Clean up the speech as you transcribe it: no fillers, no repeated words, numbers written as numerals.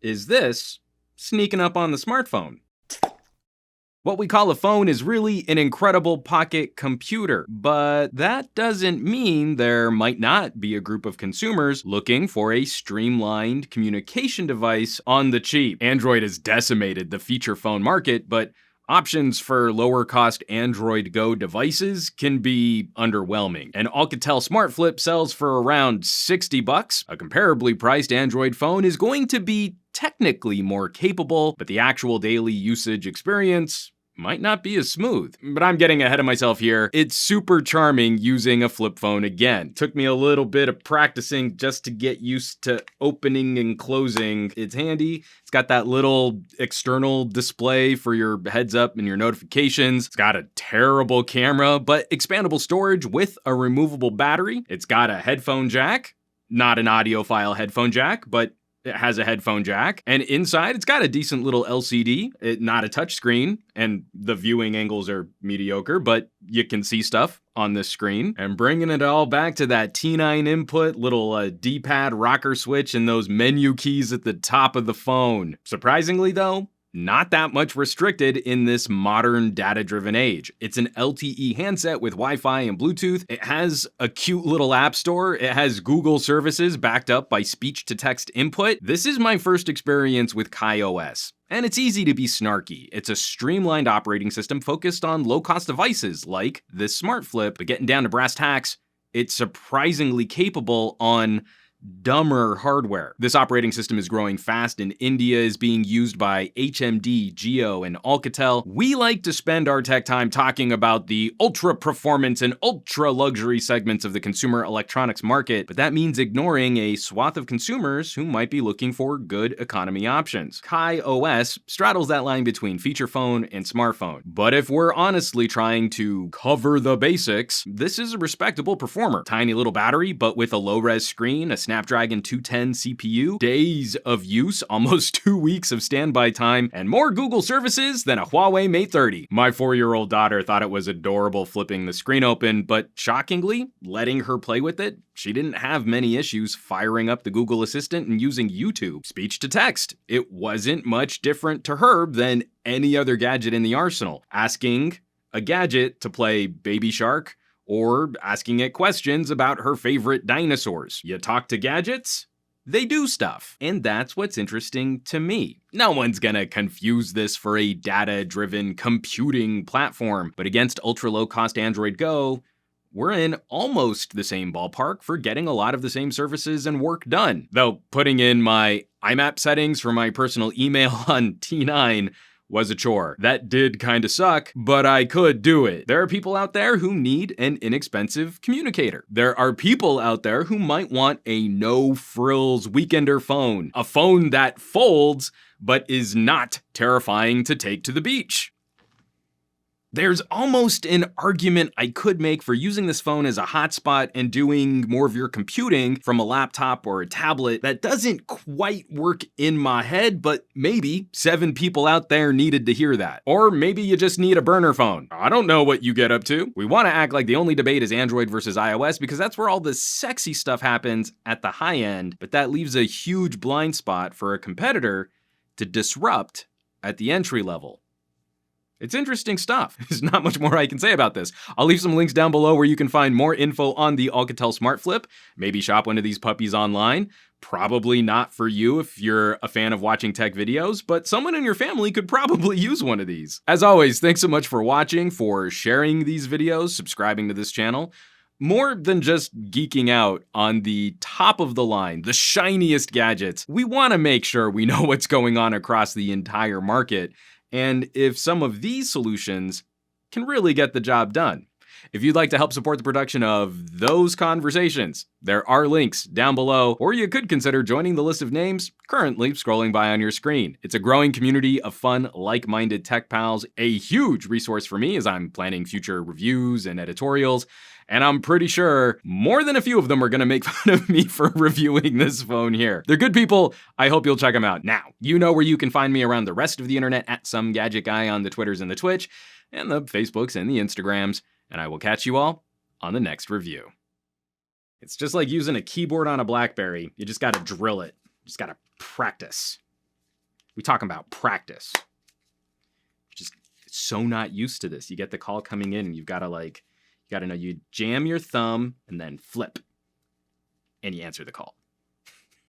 is this sneaking up on the smartphone. What we call a phone is really an incredible pocket computer, but that doesn't mean there might not be a group of consumers looking for a streamlined communication device on the cheap. Android has decimated the feature phone market, but options for lower-cost Android Go devices can be underwhelming. An Alcatel SmartFlip sells for around $60. A comparably priced Android phone is going to be technically more capable, but the actual daily usage experience might not be as smooth. But I'm getting ahead of myself here. It's super charming using a flip phone again. Took me a little bit of practicing just to get used to opening and closing. It's handy. It's got that little external display for your heads up and your notifications. It's got a terrible camera, but expandable storage with a removable battery. It's got a headphone jack, not an audiophile headphone jack, but it has a headphone jack, and inside it's got a decent little LCD, not a touchscreen, and the viewing angles are mediocre, but you can see stuff on this screen. And bringing it all back to that T9 input, little D-pad rocker switch, and those menu keys at the top of the phone. Surprisingly though, not that much restricted in this modern data-driven age. It's an LTE handset with Wi-Fi and Bluetooth. It has a cute little app store. It has Google services backed up by speech-to-text input. This is my first experience with KaiOS. And it's easy to be snarky. It's a streamlined operating system focused on low-cost devices like this SmartFlip, but getting down to brass tacks, it's surprisingly capable on dumber hardware. This operating system is growing fast and India is being used by HMD, Jio, and Alcatel. We like to spend our tech time talking about the ultra performance and ultra luxury segments of the consumer electronics market, but that means ignoring a swath of consumers who might be looking for good economy options. KaiOS straddles that line between feature phone and smartphone. But if we're honestly trying to cover the basics, this is a respectable performer. Tiny little battery, but with a low-res screen, a Snapdragon 210 CPU, days of use, almost 2 weeks of standby time, and more Google services than a Huawei Mate 30. My 4-year-old daughter thought it was adorable flipping the screen open, but shockingly, letting her play with it, she didn't have many issues firing up the Google Assistant and using YouTube. Speech to text. It wasn't much different to her than any other gadget in the arsenal. Asking a gadget to play Baby Shark, or asking it questions about her favorite dinosaurs. You talk to gadgets, they do stuff. And that's what's interesting to me. No one's gonna confuse this for a data-driven computing platform, but against ultra-low-cost Android Go, we're in almost the same ballpark for getting a lot of the same services and work done. Though putting in my IMAP settings for my personal email on T9 was a chore. That did kinda suck, but I could do it. There are people out there who need an inexpensive communicator. There are people out there who might want a no-frills weekender phone. A phone that folds, but is not terrifying to take to the beach. There's almost an argument I could make for using this phone as a hotspot and doing more of your computing from a laptop or a tablet. That doesn't quite work in my head, but maybe 7 people out there needed to hear that. Or maybe you just need a burner phone. I don't know what you get up to. We want to act like the only debate is Android versus iOS because that's where all the sexy stuff happens at the high end, but that leaves a huge blind spot for a competitor to disrupt at the entry level. It's interesting stuff. There's not much more I can say about this. I'll leave some links down below where you can find more info on the Alcatel SmartFlip. Maybe shop one of these puppies online. Probably not for you if you're a fan of watching tech videos, but someone in your family could probably use one of these. As always, thanks so much for watching, for sharing these videos, subscribing to this channel. More than just geeking out on the top of the line, the shiniest gadgets, we want to make sure we know what's going on across the entire market, and if some of these solutions can really get the job done. If you'd like to help support the production of those conversations, there are links down below, or you could consider joining the list of names currently scrolling by on your screen. It's a growing community of fun, like-minded tech pals, a huge resource for me as I'm planning future reviews and editorials, and I'm pretty sure more than a few of them are gonna make fun of me for reviewing this phone here. They're good people, I hope you'll check them out. Now, you know where you can find me around the rest of the internet at SomeGadgetGuy on the Twitters and the Twitch, and the Facebooks and the Instagrams, and I will catch you all on the next review. It's just like using a keyboard on a BlackBerry. You just gotta drill it. You just gotta practice. We're talking about practice. Just so not used to this. You get the call coming in and you've got to know you jam your thumb and then flip and you answer the call.